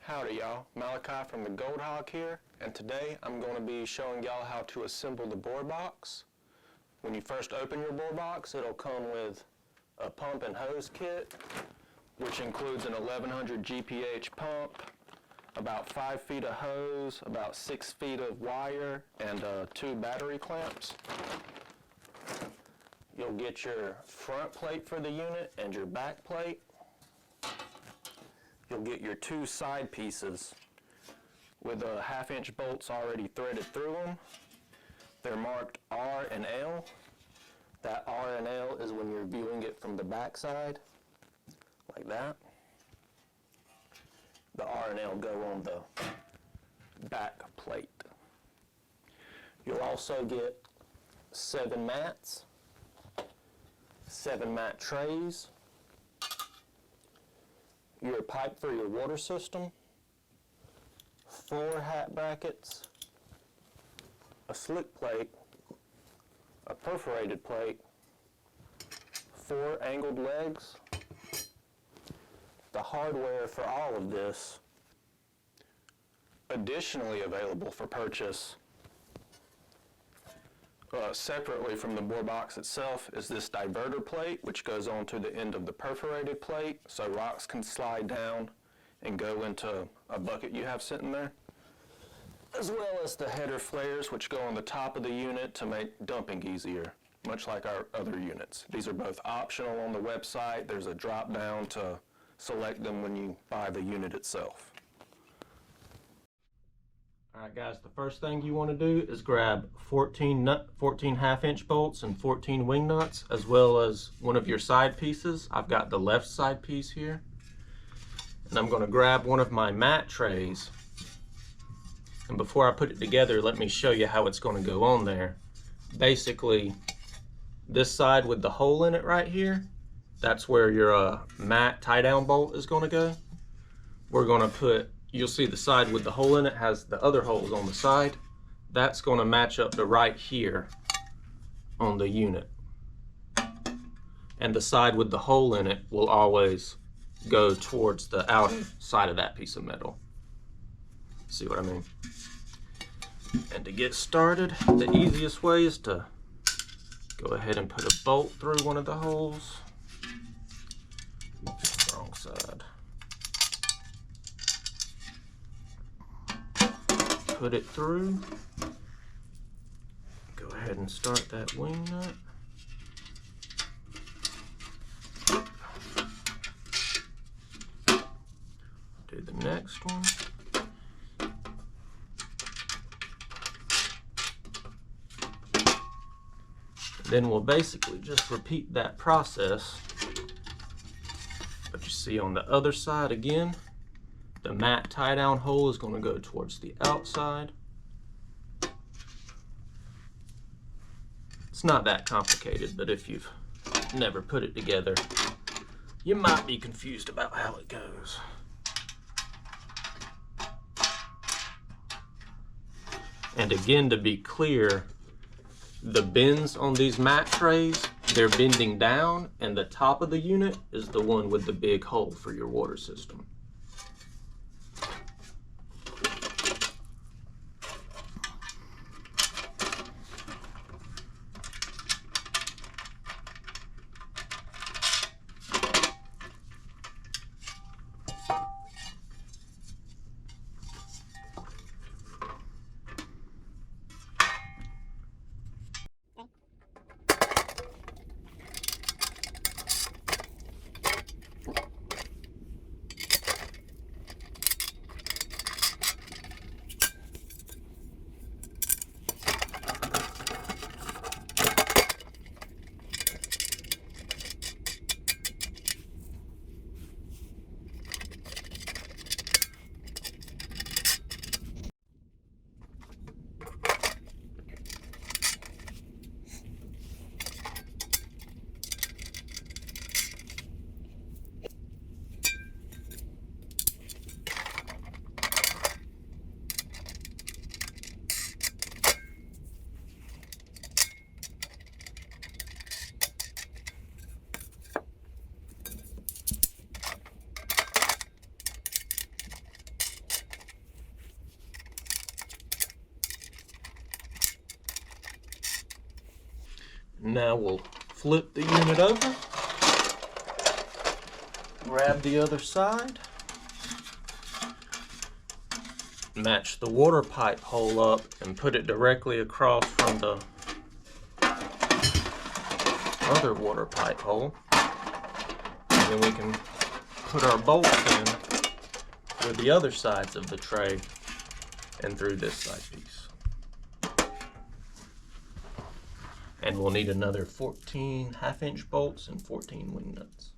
Howdy y'all, Malachi from the Gold Hog here, and today I'm going to be showing y'all how to assemble the Boar Box. When you first open your Boar Box, it'll come with a pump and hose kit, which includes an 1100 GPH pump, about 5 feet of hose, about 6 feet of wire, and 2 battery clamps. You'll get your front plate for the unit and your back plate. You'll get your 2 side pieces with 1/2-inch bolts already threaded through them. They're marked R and L. That R and L is when you're viewing it from the back side, like that. The R and L go on the back plate. You'll also get 7 mats, 7 mat trays, your pipe for your water system, 4 hat brackets, a slick plate, a perforated plate, 4 angled legs. The hardware for all of this. Additionally available for purchase separately from the Boar Box itself is this diverter plate, which goes on to the end of the perforated plate so rocks can slide down and go into a bucket you have sitting there, as well as the header flares, which go on the top of the unit to make dumping easier, much like our other units. These are both optional on the website. There's a drop down to select them when you buy the unit itself. Alright guys, the first thing you want to do is grab 14 1/2-inch bolts and 14 wing nuts, as well as one of your side pieces. I've got the left side piece here. And I'm going to grab one of my mat trays. And before I put it together, let me show you how it's going to go on there. Basically, this side with the hole in it right here, that's where your mat tie-down bolt is going to go. We're going to put, you'll see the side with the hole in it has the other holes on the side. That's going to match up to right here on the unit. And the side with the hole in it will always go towards the outer side of that piece of metal. See what I mean? And to get started, the easiest way is to go ahead and put a bolt through one of the holes. Oops, wrong side. Put it through. Go ahead and start that wing nut. Do the next one. Then we'll basically just repeat that process. But you see on the other side again, the mat tie-down hole is going to go towards the outside. It's not that complicated, but if you've never put it together, you might be confused about how it goes. And again, to be clear, the bends on these mat trays, they're bending down, and the top of the unit is the one with the big hole for your water system. Now we'll flip the unit over, grab the other side, match the water pipe hole up and put it directly across from the other water pipe hole. And then we can put our bolts in through the other sides of the tray and through this side piece. And we'll need another 14 half-inch bolts and 14 wing nuts.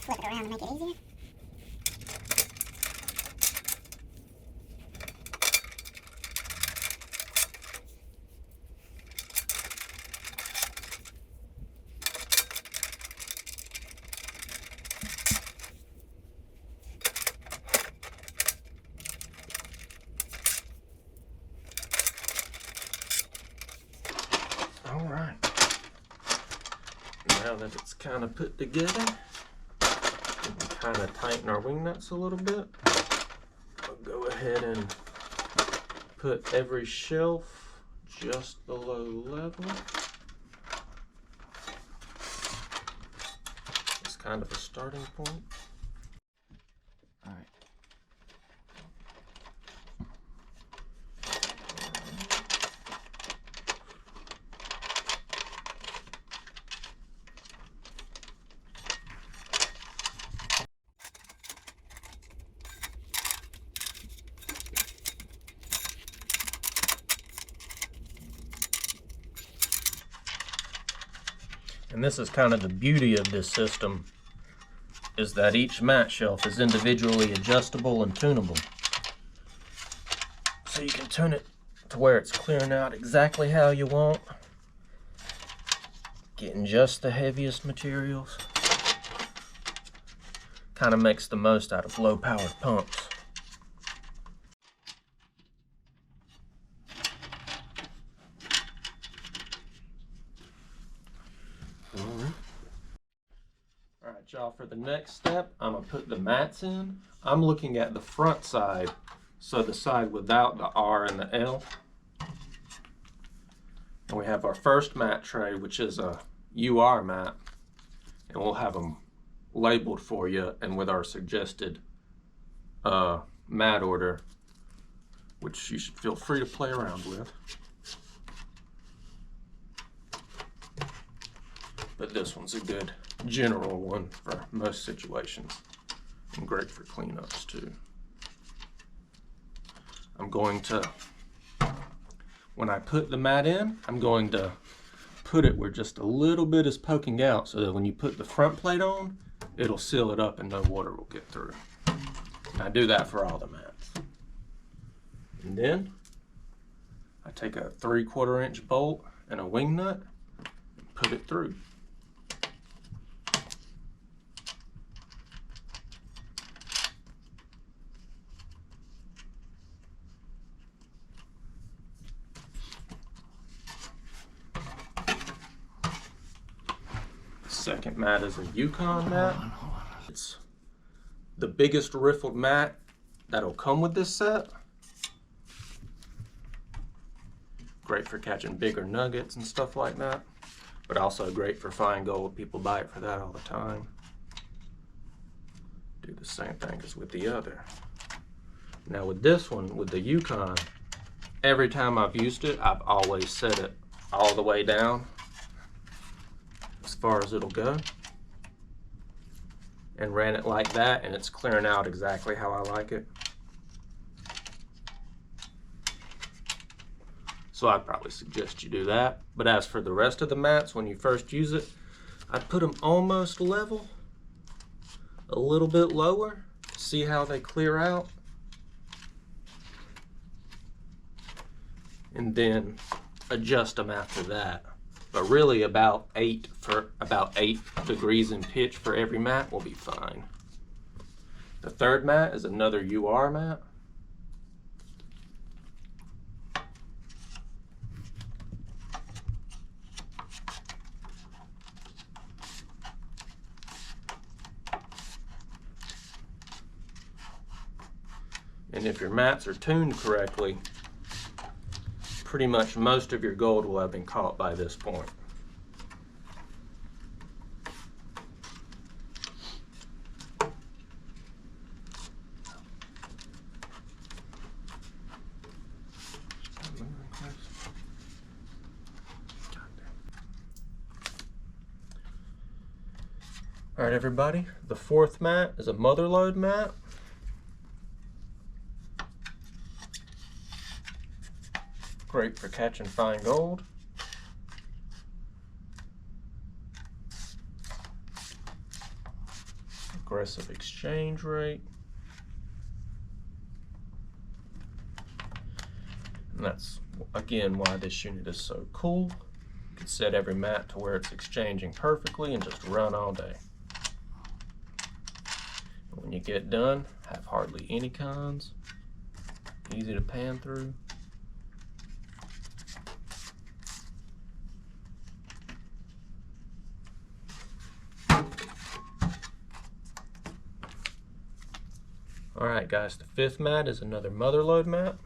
Flip it around to make it easier. All right. Now that it's kind of put together, kind of tighten our wing nuts a little bit. I'll go ahead and put every shelf just below level. It's kind of a starting point. All right. And this is kind of the beauty of this system, is that each mat shelf is individually adjustable and tunable. So you can tune it to where it's clearing out exactly how you want, getting just the heaviest materials. Kind of makes the most out of low-powered pumps. Alright y'all, for the next step, I'm going to put the mats in. I'm looking at the front side, so the side without the R and the L. And we have our first mat tray, which is a UR mat, and we'll have them labeled for you and with our suggested mat order, which you should feel free to play around with. But this one's a good general one for most situations and great for cleanups too. I'm going to, when I put the mat in, I'm going to put it where just a little bit is poking out so that when you put the front plate on, it'll seal it up and no water will get through. And I do that for all the mats. And then I take a 3/4 inch bolt and a wing nut and put it through. Second mat is a Yukon mat. It's the biggest riffled mat that'll come with this set. Great for catching bigger nuggets and stuff like that, but also great for fine gold. People buy it for that all the time. Do the same thing as with the other. Now with this one, with the Yukon, every time I've used it, I've always set it all the way down as far as it'll go, and ran it like that, and it's clearing out exactly how I like it. So I'd probably suggest you do that. But as for the rest of the mats, when you first use it, I'd put them almost level, a little bit lower, see how they clear out. and then adjust them after that. But really about 8 degrees in pitch for every mat will be fine. The third mat is another UR mat. And if your mats are tuned correctly, pretty much most of your gold will have been caught by this point. All right, everybody, the fourth mat is a mother lode mat. Great for catching fine gold. Aggressive exchange rate. And that's, again, why this unit is so cool. You can set every mat to where it's exchanging perfectly and just run all day. And when you get done, have hardly any cons. Easy to pan through. All right, guys, the fifth mat is another mother lode mat.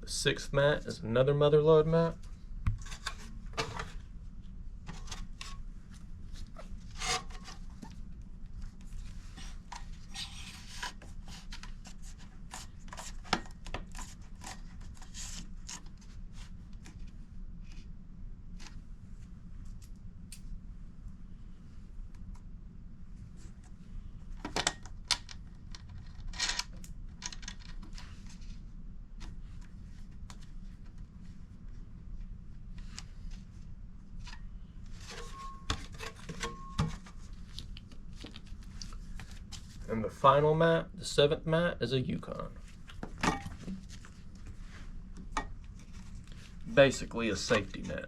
The sixth mat is another mother lode mat. And the final mat, the seventh mat, is a Yukon. Basically a safety net.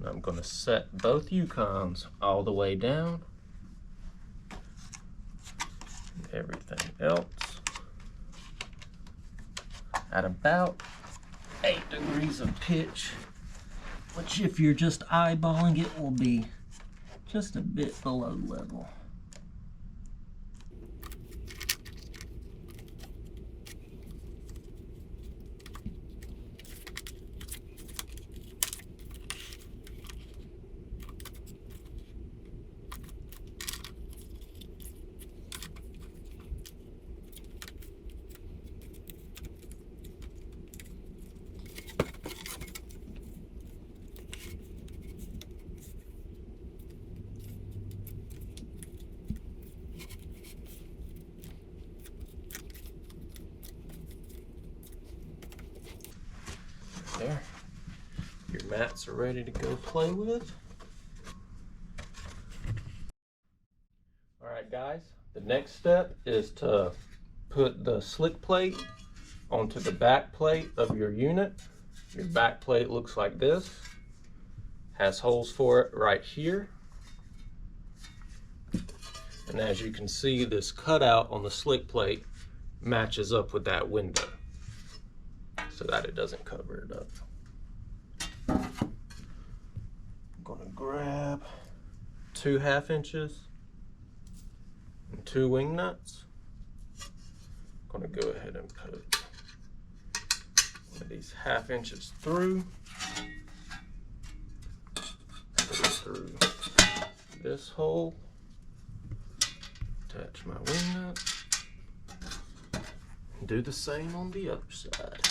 I'm going to set both Yukons all the way down. And everything else at about 8 degrees of pitch, which if you're just eyeballing it will be just a bit below level. There. Your mats are ready to go play with. Alright guys, the next step is to put the slick plate onto the back plate of your unit. Your back plate looks like this. Has holes for it right here. And as you can see, this cutout on the slick plate matches up with that window, so that it doesn't cover it up. I'm gonna grab 2 1/2 inches and 2 wing nuts. gonna go ahead and put one of these 1/2 inches through. Put it through this hole. Attach my wing nut. Do the same on the other side.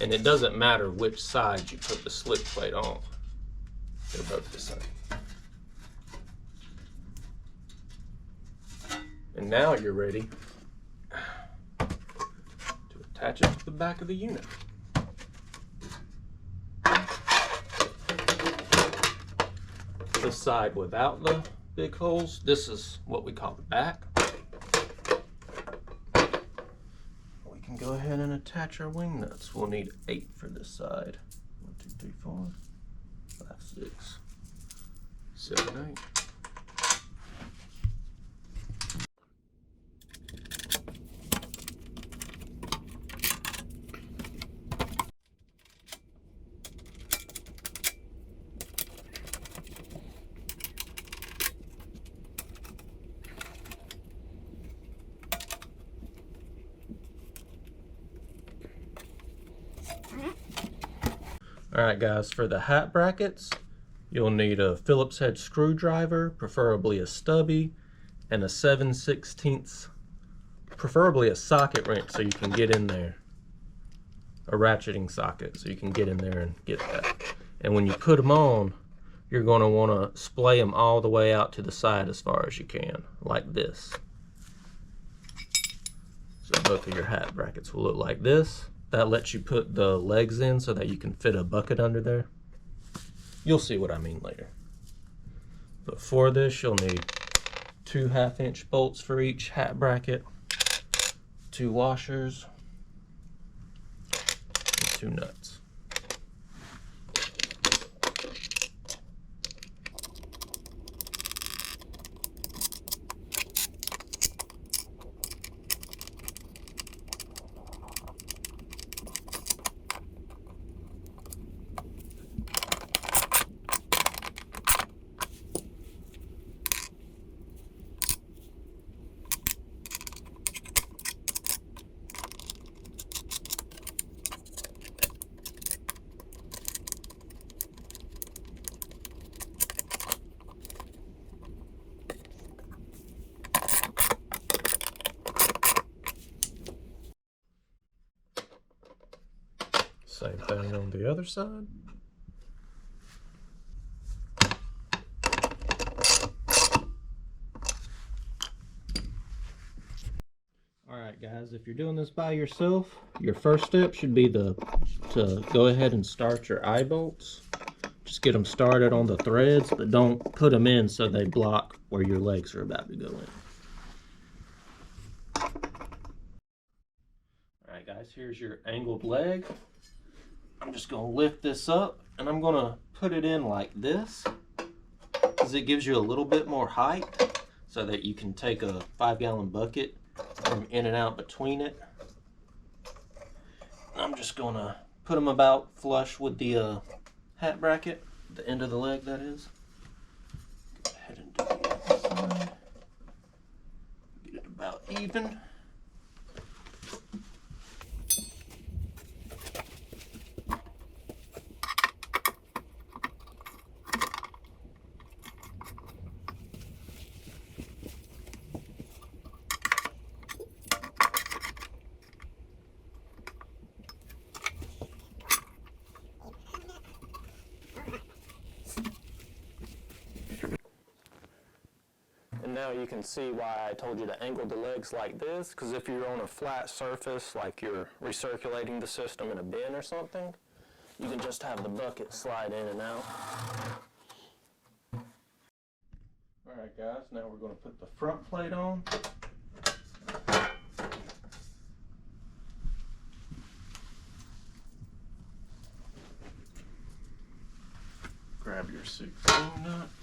And it doesn't matter which side you put the slip plate on. They're both the same. And now you're ready to attach it to the back of the unit. The side without the big holes, this is what we call the back. We can go ahead and attach our wing nuts. We'll need 8 for this side. 1, 2, 3, 4, 5, 6, 7, 8. Alright guys, for the hat brackets, you'll need a Phillips head screwdriver, preferably a stubby, and a 7/16, preferably a socket wrench so you can get in there. A ratcheting socket so you can get in there and get that. And when you put them on, you're going to want to splay them all the way out to the side as far as you can, like this. So both of your hat brackets will look like this. That lets you put the legs in so that you can fit a bucket under there. You'll see what I mean later. But for this, you'll need 2 1/2-inch bolts for each hat bracket, 2 washers, and 2 nuts. Same thing on the other side. Alright guys, if you're doing this by yourself, your first step should be to go ahead and start your eye bolts. Just get them started on the threads, but don't put them in so they block where your legs are about to go in. Alright guys, here's your angled leg. I'm just going to lift this up and I'm going to put it in like this because it gives you a little bit more height so that you can take a 5-gallon bucket from in and out between it. I'm just going to put them about flush with the hat bracket, the end of the leg that is. Go ahead and do the other side. Get it about even. And now you can see why I told you to angle the legs like this, because if you're on a flat surface, like you're recirculating the system in a bin or something, you can just have the bucket slide in and out. Alright guys, now we're going to put the front plate on. Grab your 6 nuts.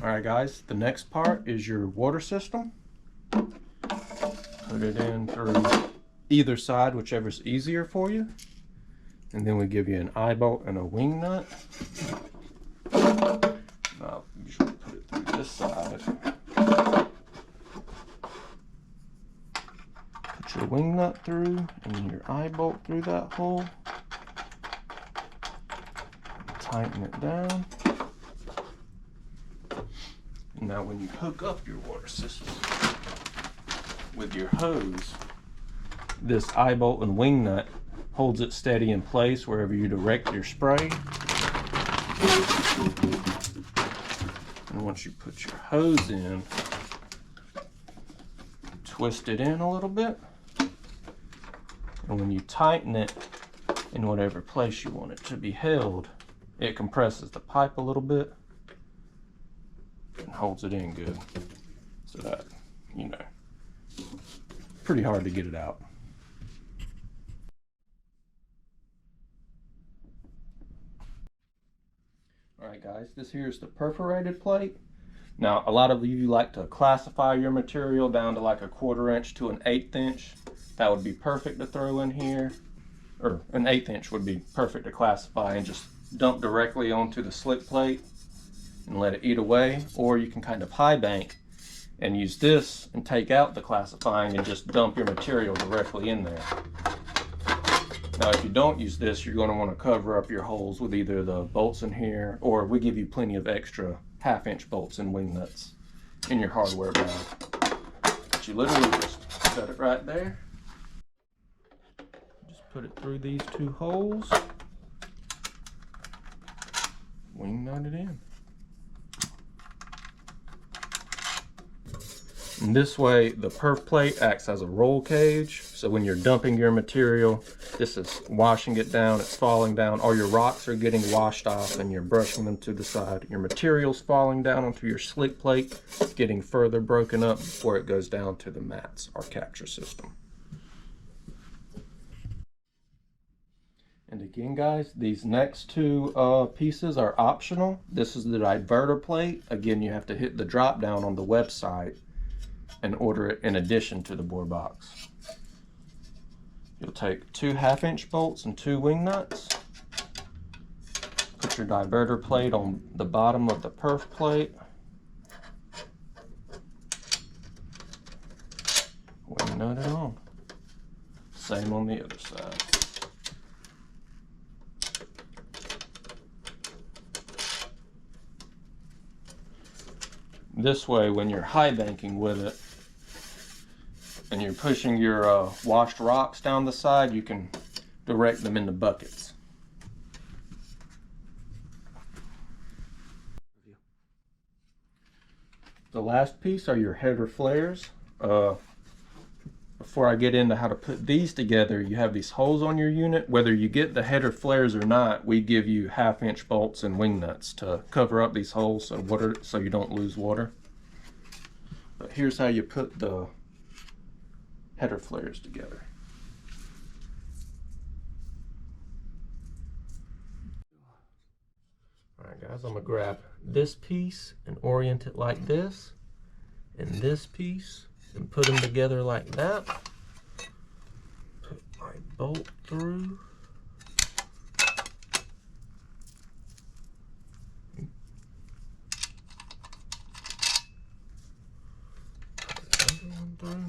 Alright guys, the next part is your water system. Put it in through either side, whichever's easier for you. And then we give you an eye bolt and a wing nut. Now, usually put it through this side. Put your wing nut through and then your eye bolt through that hole. Tighten it down. And now when you hook up your water system with your hose, this eye bolt and wing nut holds it steady in place wherever you direct your spray. And once you put your hose in, twist it in a little bit. And when you tighten it in whatever place you want it to be held, it compresses the pipe a little bit and holds it in good. So that, you know, pretty hard to get it out. Alright guys, this here is the perforated plate. Now a lot of you like to classify your material down to like a 1/4 inch to an 1/8 inch. That would be perfect to throw in here. Or an 1/8 inch would be perfect to classify and just dump directly onto the slick plate and let it eat away. Or you can kind of high bank and use this and take out the classifying and just dump your material directly in there. Now if you don't use this, you're going to want to cover up your holes with either the bolts in here, or we give you plenty of extra 1/2 inch bolts and wing nuts in your hardware bag. But you literally just set it right there. Just put it through these 2 holes. Wing nut it in. And this way the perf plate acts as a roll cage, so when you're dumping your material, this is washing it down, it's falling down, all your rocks are getting washed off and you're brushing them to the side. Your material's falling down onto your slick plate, getting further broken up before it goes down to the mats, our capture system. And again guys, these next 2 pieces are optional. This is the diverter plate. Again, you have to hit the drop down on the website and order it in addition to the Boar Box. You'll take 2 1/2 inch bolts and 2 wing nuts. Put your diverter plate on the bottom of the perf plate. Wing nut it on. Same on the other side. This way, when you're high banking with it and you're pushing your washed rocks down the side, you can direct them into buckets. The last piece are your header flares. Before I get into how to put these together, you have these holes on your unit. Whether you get the header flares or not, we give you 1/2 inch bolts and wing nuts to cover up these holes so you don't lose water. But here's how you put the header flares together. Alright guys, I'm going to grab this piece and orient it like this, and this piece, and put them together like that. Put my bolt through. Put another one through.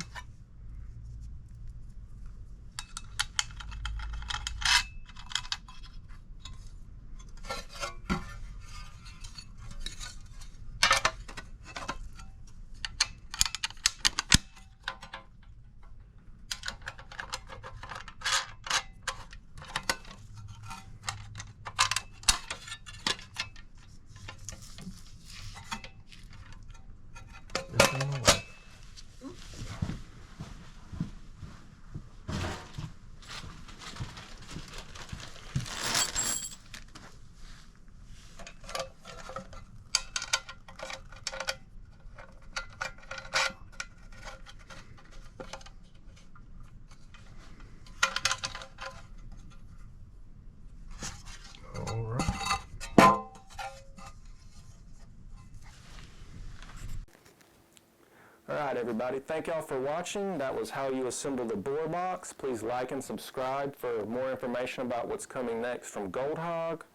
everybody. Thank y'all for watching. That was how you assemble the Boar Box. Please like and subscribe for more information about what's coming next from Gold Hog.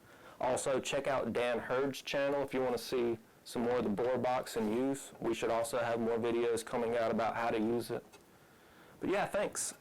Also, check out Dan Hurd's channel if you want to see some more of the Boar Box in use. We should also have more videos coming out about how to use it. But yeah, thanks.